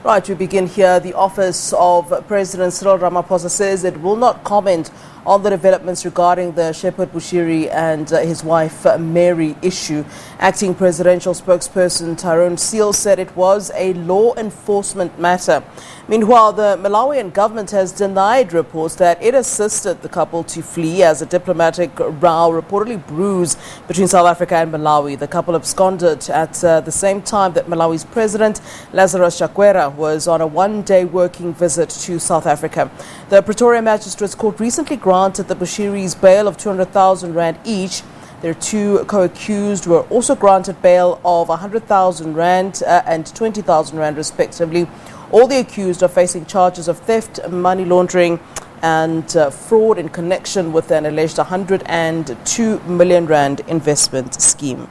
Right, we begin here. The office of President Cyril Ramaphosa says it will not comment on the developments regarding the Shepherd Bushiri and his wife Mary issue. Acting Presidential Spokesperson Tyrone Seale said it was a law enforcement matter. Meanwhile, the Malawian government has denied reports that it assisted the couple to flee as a diplomatic row reportedly bruised between South Africa and Malawi. The couple absconded at the same time that Malawi's President Lazarus Chakwera was on a one-day working visit to South Africa. The Pretoria Magistrates Court recently granted the Bushiris bail of 200,000 rand each. Their two co-accused were also granted bail of 100,000 rand and 20,000 rand respectively. All the accused are facing charges of theft, money laundering and fraud in connection with an alleged 102 million rand investment scheme.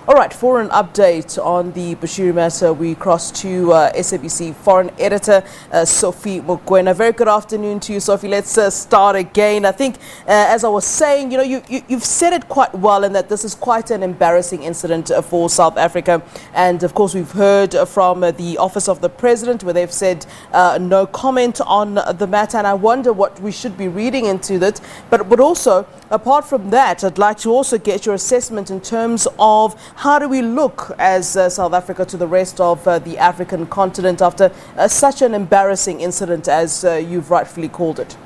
All right, for an update on the Bushiri matter, we cross to SABC foreign editor Sophie Mokoena. Very good afternoon to you, Sophie. Let's start again. I think, as I was saying, you've said it quite well, in that this is quite an embarrassing incident for South Africa. And of course, we've heard from the office of the president, where they've said no comment on the matter. And I wonder what we should be reading into that. But also, apart from that, I'd like to also get your assessment in terms of how do we look as South Africa to the rest of the African continent after such an embarrassing incident, as you've rightfully called it?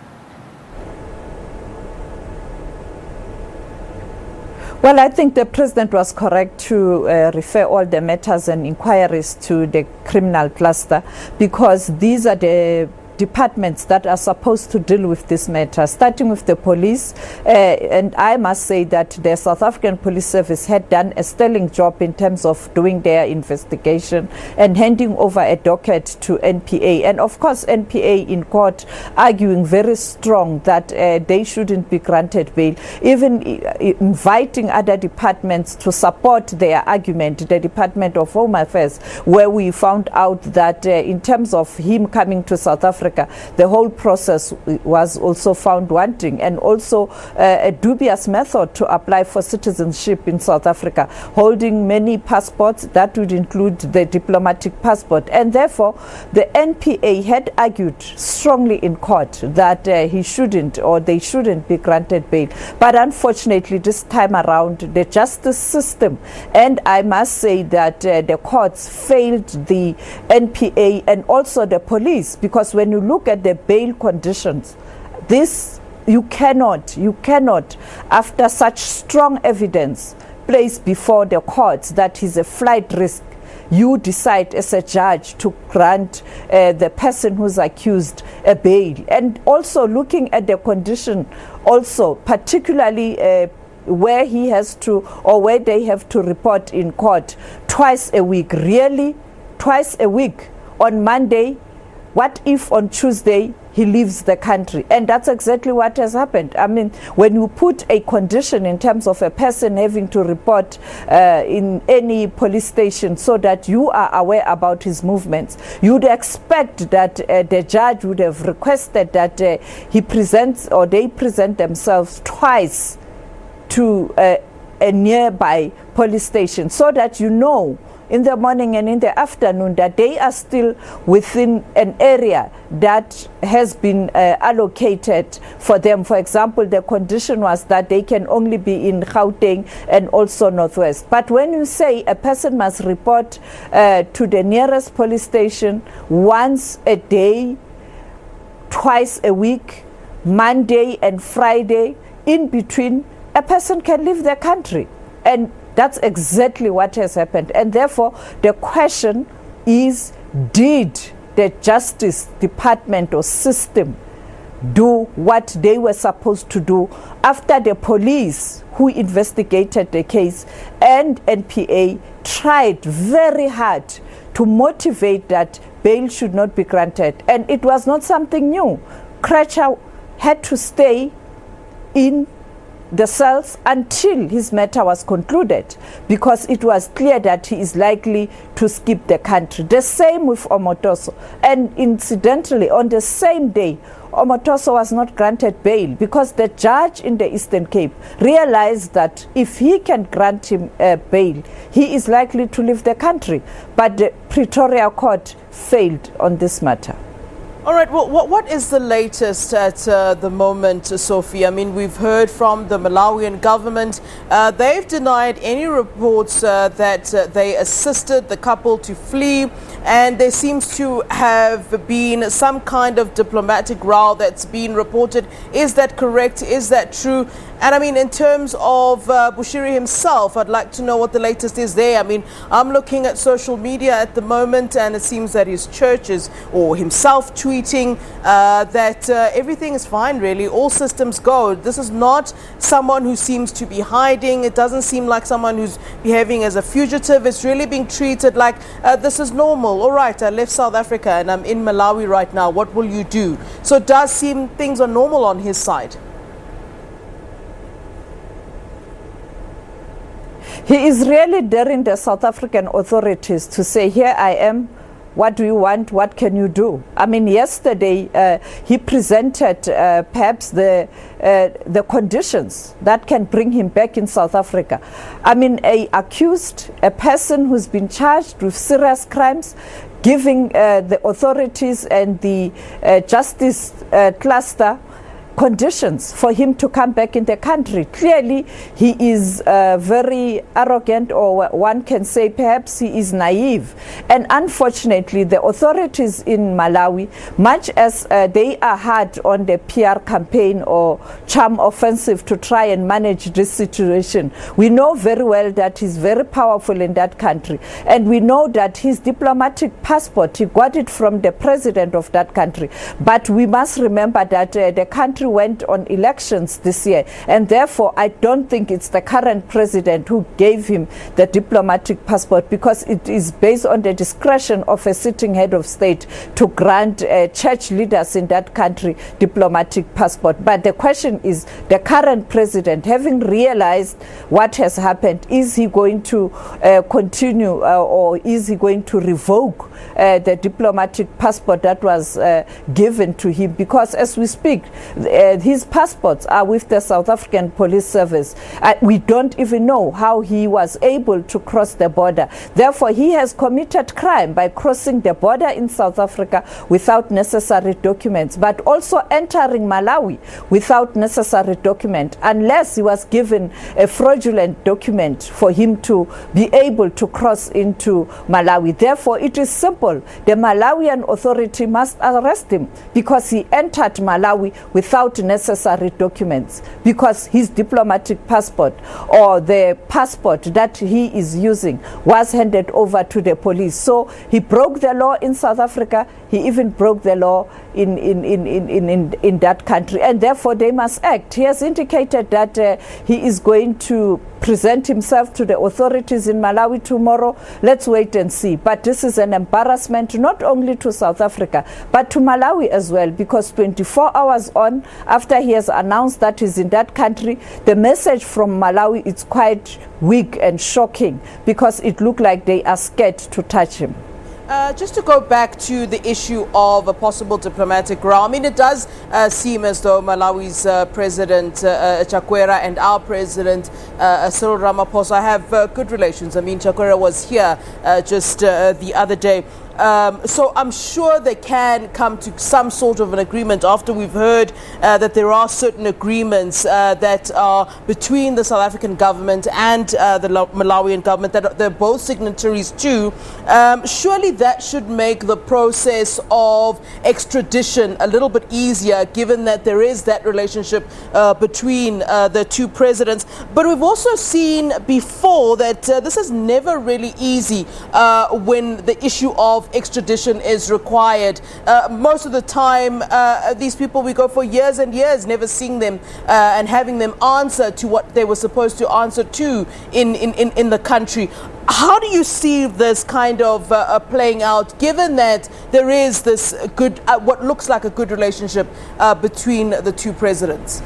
Well, I think the president was correct to refer all the matters and inquiries to the criminal cluster, because these are the departments that are supposed to deal with this matter, starting with the police. And I must say that the South African Police Service had done a sterling job in terms of doing their investigation and handing over a docket to NPA. And of course, NPA in court arguing very strong that they shouldn't be granted bail, even inviting other departments to support their argument. The Department of Home Affairs, where we found out that in terms of him coming to South Africa, the whole process was also found wanting, and also a dubious method to apply for citizenship in South Africa, holding many passports. That would include the diplomatic passport, and therefore the NPA had argued strongly in court that he shouldn't, or they shouldn't be granted bail. But unfortunately, this time around, the justice system, and I must say that the courts failed the NPA and also the police, because when you look at the bail conditions, this you cannot, after such strong evidence placed before the courts that he's a flight risk, you decide as a judge to grant the person who's accused a bail. And also looking at the condition, also particularly where he has to, or where they have to report in court twice a week. Really, twice a week. On Monday, what if on Tuesday he leaves the country? And that's exactly what has happened. I mean, when you put a condition in terms of a person having to report in any police station so that you are aware about his movements, you'd expect that the judge would have requested that he presents, or they present themselves twice to a nearby police station, so that you know in the morning and in the afternoon that they are still within an area that has been allocated for them. For example, the condition was that they can only be in Gauteng and also Northwest. But when you say a person must report to the nearest police station once a day, twice a week, Monday and Friday, in between, a person can leave the country. And that's exactly what has happened. And therefore, the question is, did the Justice Department or system do what they were supposed to do after the police who investigated the case and NPA tried very hard to motivate that bail should not be granted? And it was not something new. Kretschmer had to stay in the cells until his matter was concluded, because it was clear that he is likely to skip the country. The same with Omotoso. And incidentally, on the same day, Omotoso was not granted bail because the judge in the Eastern Cape realized that if he can grant him bail, he is likely to leave the country. But the Pretoria court failed on this matter. All right, well, what is the latest at the moment, Sophie? I mean, we've heard from the Malawian government. They've denied any reports that they assisted the couple to flee, and there seems to have been some kind of diplomatic row that's been reported. Is that correct? Is that true? And I mean, in terms of Bushiri himself, I'd like to know what the latest is there. I mean, I'm looking at social media at the moment, and it seems that his church is, or himself tweeting that everything is fine, really. All systems go. This is not someone who seems to be hiding. It doesn't seem like someone who's behaving as a fugitive. It's really being treated like this is normal. All right, I left South Africa and I'm in Malawi right now. What will you do? So it does seem things are normal on his side. He is really daring the South African authorities to say, here I am, what do you want, what can you do? I mean, yesterday he presented perhaps the conditions that can bring him back in South Africa. I mean, a person who's been charged with serious crimes, giving the authorities and the justice cluster conditions for him to come back in the country. Clearly, he is very arrogant, or one can say perhaps he is naive. And unfortunately, the authorities in Malawi, much as they are hard on the PR campaign or charm offensive to try and manage this situation, we know very well that he's very powerful in that country. And we know that his diplomatic passport, he got it from the president of that country. But we must remember that the country went on elections this year, and therefore I don't think it's the current president who gave him the diplomatic passport, because it is based on the discretion of a sitting head of state to grant church leaders in that country diplomatic passport. But the question is, the current president, having realized what has happened, is he going to continue or is he going to revoke the diplomatic passport that was given to him? Because as we speak, his passports are with the South African Police Service. We don't even know how he was able to cross the border. Therefore, he has committed crime by crossing the border in South Africa without necessary documents, but also entering Malawi without necessary document, unless he was given a fraudulent document for him to be able to cross into Malawi. Therefore, it is simple. The Malawian authority must arrest him because he entered Malawi without necessary documents, because his diplomatic passport or the passport that he is using was handed over to the police. So he broke the law in South Africa. He even broke the law in that country, and therefore they must act. He has indicated that he is going to present himself to the authorities in Malawi tomorrow. Let's wait and see. But this is an embarrassment not only to South Africa, but to Malawi as well, because 24 hours on, after he has announced that he's in that country, the message from Malawi is quite weak and shocking, because it looked like they are scared to touch him. Just to go back to the issue of a possible diplomatic row, I mean, it does seem as though Malawi's President Chakwera and our President Cyril Ramaphosa have good relations. I mean, Chakwera was here just the other day. So I'm sure they can come to some sort of an agreement after we've heard that there are certain agreements that are between the South African government and the Malawian government that they're both signatories to. Surely that should make the process of extradition a little bit easier, given that there is that relationship between the two presidents. But we've also seen before that this is never really easy when the issue of extradition is required. Most of the time, these people, we go for years and years never seeing them and having them answer to what they were supposed to answer to in the country. How do you see this kind of playing out, given that there is this good, what looks like a good relationship between the two presidents?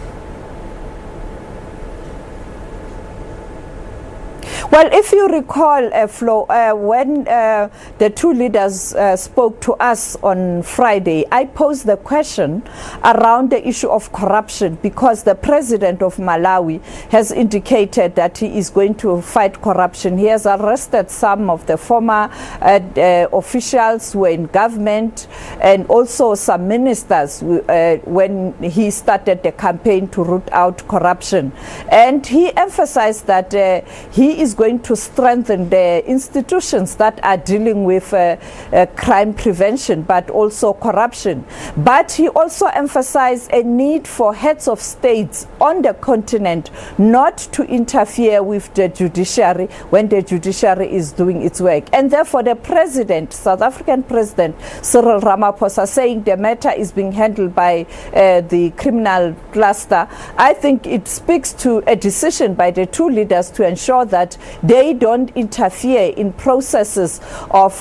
Well, if you recall, Flo, when the two leaders spoke to us on Friday, I posed the question around the issue of corruption, because the president of Malawi has indicated that he is going to fight corruption. He has arrested some of the former officials who were in government, and also some ministers when he started the campaign to root out corruption. And he emphasized that he is going to strengthen the institutions that are dealing with crime prevention, but also corruption. But he also emphasized a need for heads of states on the continent not to interfere with the judiciary when the judiciary is doing its work. And therefore the president, South African President Cyril Ramaphosa, saying the matter is being handled by the criminal cluster, I think it speaks to a decision by the two leaders to ensure that they don't interfere in processes of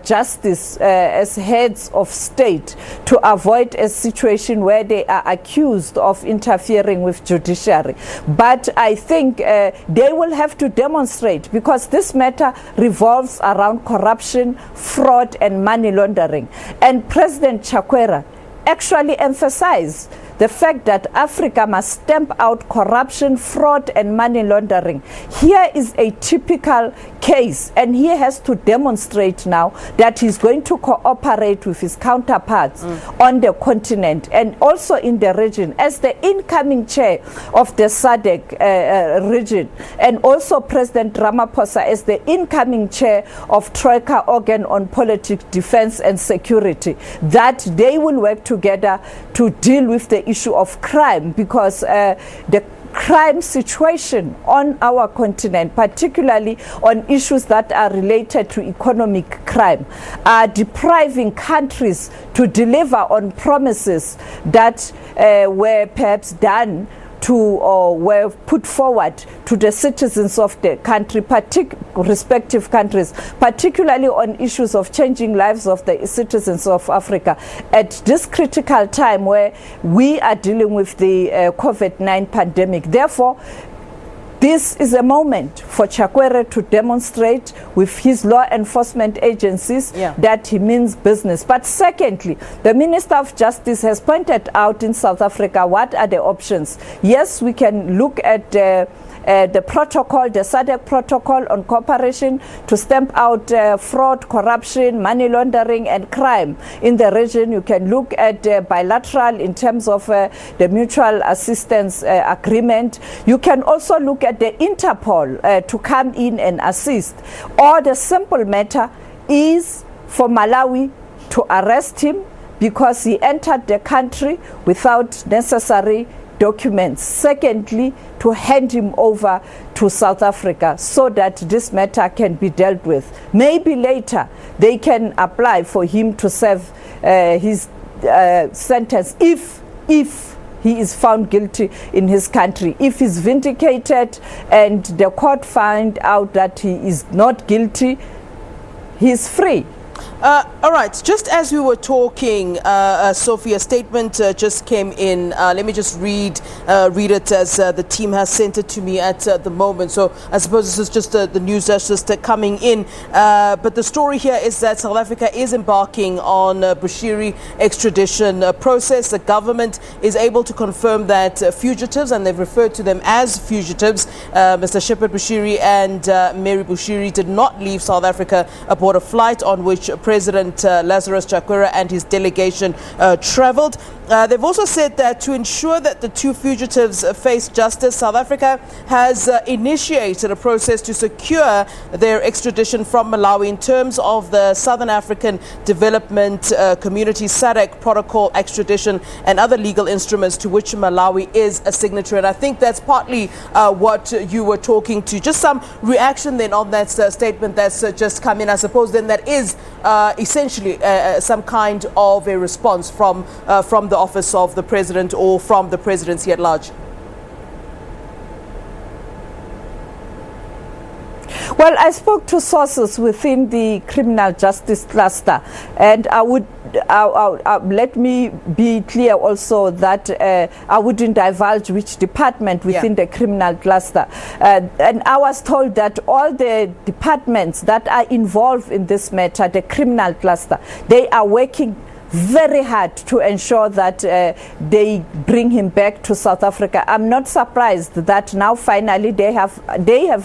justice as heads of state, to avoid a situation where they are accused of interfering with judiciary. But I think they will have to demonstrate, because this matter revolves around corruption, fraud and money laundering. And President Chakwera actually emphasized the fact that Africa must stamp out corruption, fraud and money laundering. Here is a typical case, and he has to demonstrate now that he's going to cooperate with his counterparts on the continent and also in the region as the incoming chair of the SADC region, and also President Ramaphosa as the incoming chair of Troika organ on politics, defense and security, that they will work together to deal with the issue of crime, because the crime situation on our continent, particularly on issues that are related to economic crime, are depriving countries to deliver on promises that were perhaps done to or were put forward to the citizens of the country, respective countries, particularly on issues of changing lives of the citizens of Africa at this critical time where we are dealing with the COVID-19 pandemic. Therefore, this is a moment for Chakwera to demonstrate with his law enforcement agencies that he means business. But secondly, the Minister of Justice has pointed out in South Africa what are the options. Yes, we can look at the protocol, the SADC protocol on cooperation to stamp out fraud, corruption, money laundering and crime in the region. You can look at bilateral in terms of the mutual assistance agreement. You can also look at the Interpol to come in and assist. Or the simple matter is for Malawi to arrest him because he entered the country without necessary documents. Secondly, to hand him over to South Africa so that this matter can be dealt with. Maybe later they can apply for him to serve his sentence if he is found guilty in his country. If he's vindicated and the court find out that he is not guilty, he is free. All right, just as we were talking, Sophie, a statement just came in. Let me just read it as the team has sent it to me at the moment. So I suppose this is just the news that's just coming in. But the story here is that South Africa is embarking on a Bushiri extradition process. The government is able to confirm that fugitives, and they've referred to them as fugitives, Mr. Shepherd Bushiri and Ms Bushiri, did not leave South Africa aboard a flight on which President Lazarus Chakwera and his delegation traveled. They've also said that to ensure that the two fugitives face justice, South Africa has initiated a process to secure their extradition from Malawi in terms of the Southern African Development Community SADC protocol, extradition and other legal instruments to which Malawi is a signatory. And I think that's partly what you were talking to. Just some reaction then on that statement that's just come in. I suppose then that is essentially some kind of a response from the office of the president or from the presidency at large. Well, I spoke to sources within the criminal justice cluster, and let me be clear also that I wouldn't divulge which department within the criminal cluster. And I was told that all the departments that are involved in this matter, the criminal cluster, they are working very hard to ensure that they bring him back to South Africa. I'm not surprised that now finally they have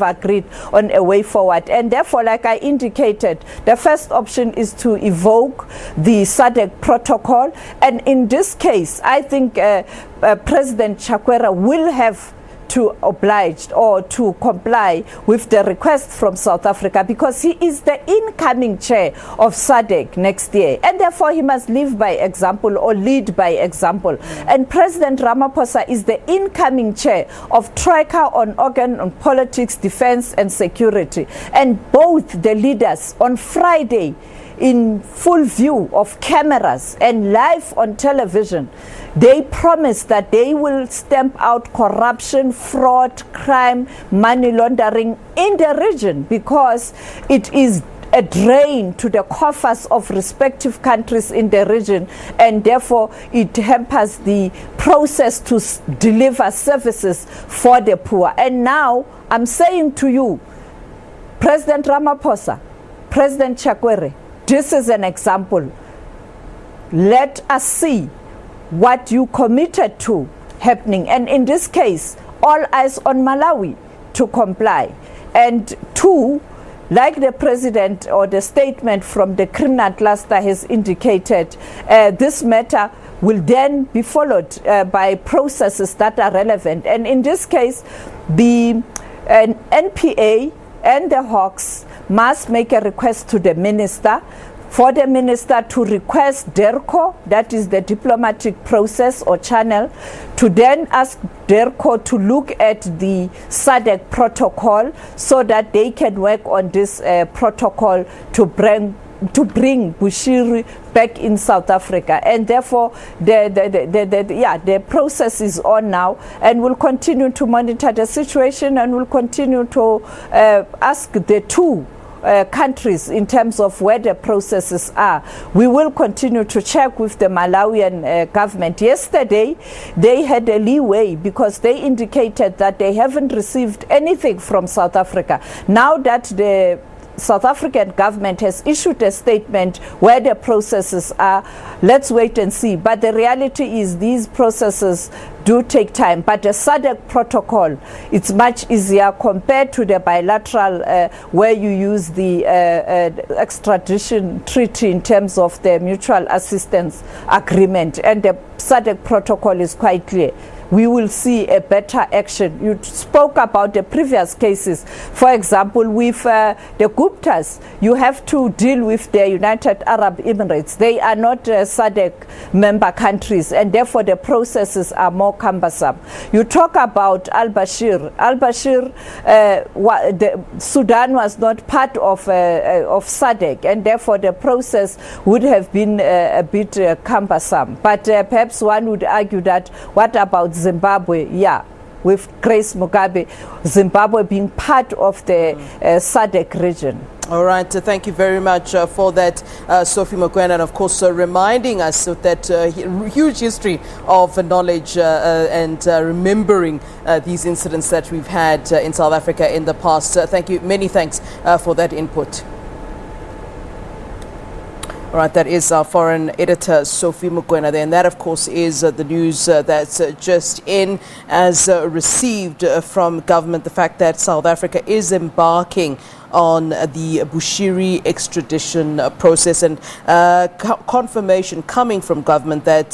agreed on a way forward, and therefore, like I indicated, the first option is to evoke the SADC protocol, and in this case I think President Chakwera will have to oblige or to comply with the request from South Africa, because he is the incoming chair of SADC next year, and therefore he must live by example or lead by example. And President Ramaphosa is the incoming chair of Troika on organ on politics, defense and security, and both the leaders on Friday, in full view of cameras and live on television, they promised that they will stamp out corruption, fraud, crime, money laundering in the region, because it is a drain to the coffers of respective countries in the region, and therefore it hampers the process to deliver services for the poor. And now I'm saying to you, President Ramaphosa, President Chakwera, this is an example. Let us see what you committed to happening. And in this case, all eyes on Malawi to comply. And two, like the president or the statement from the criminal cluster has indicated, this matter will then be followed by processes that are relevant. And in this case, the NPA and the Hawks must make a request to the minister, for the minister to request DERCO, that is the diplomatic process or channel, to then ask DERCO to look at the SADC protocol so that they can work on this protocol to bring Bushiri back in South Africa. And therefore the process is on now, and we'll continue to monitor the situation, and we'll continue to ask the two countries in terms of where the processes are. We will continue to check with the Malawian government. Yesterday they had a leeway because they indicated that they haven't received anything from South Africa. Now that the South African government has issued a statement where the processes are, let's wait and see. But the reality is these processes do take time. But the SADC protocol, it's much easier compared to the bilateral where you use the extradition treaty in terms of the mutual assistance agreement. And the SADC protocol is quite clear. We will see a better action. You spoke about the previous cases. For example, with the Guptas, you have to deal with the United Arab Emirates. They are not SADC member countries, and therefore the processes are more cumbersome. You talk about al-Bashir. Al-Bashir, Sudan was not part of SADC, and therefore the process would have been a bit cumbersome. But perhaps one would argue that, what about Zimbabwe? Yeah, with Grace Mugabe, Zimbabwe being part of the SADC region. All right, thank you very much for that, Sophie Mokoena, and of course reminding us of that huge history of knowledge and remembering these incidents that we've had in South Africa in the past. Thank you, many thanks for that input. All right, that is our foreign editor, Sophie Mokoena there. And that, of course, is the news that's just in as received from government, the fact that South Africa is embarking on the Bushiri extradition process, and confirmation coming from government that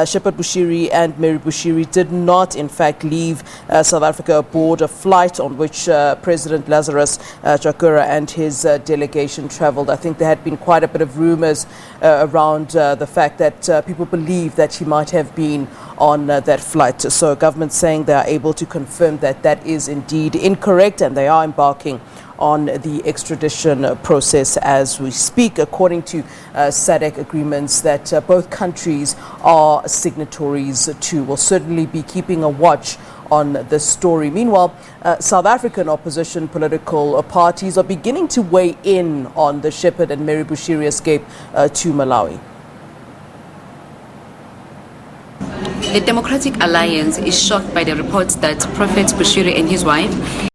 Shepherd Bushiri and Mary Bushiri did not, in fact, leave South Africa aboard a flight on which President Lazarus Chakwera and his delegation traveled. I think there had been quite a bit of rumors around the fact that people believe that he might have been on that flight. So government saying they are able to confirm that that is indeed incorrect, and they are embarking on the extradition process as we speak, according to SADC agreements that both countries are signatories to. We'll certainly be keeping a watch on this story. Meanwhile, South African opposition political parties are beginning to weigh in on the Shepherd and Ms Bushiri escape to Malawi. The Democratic Alliance is shocked by the reports that President Bushiri and his wife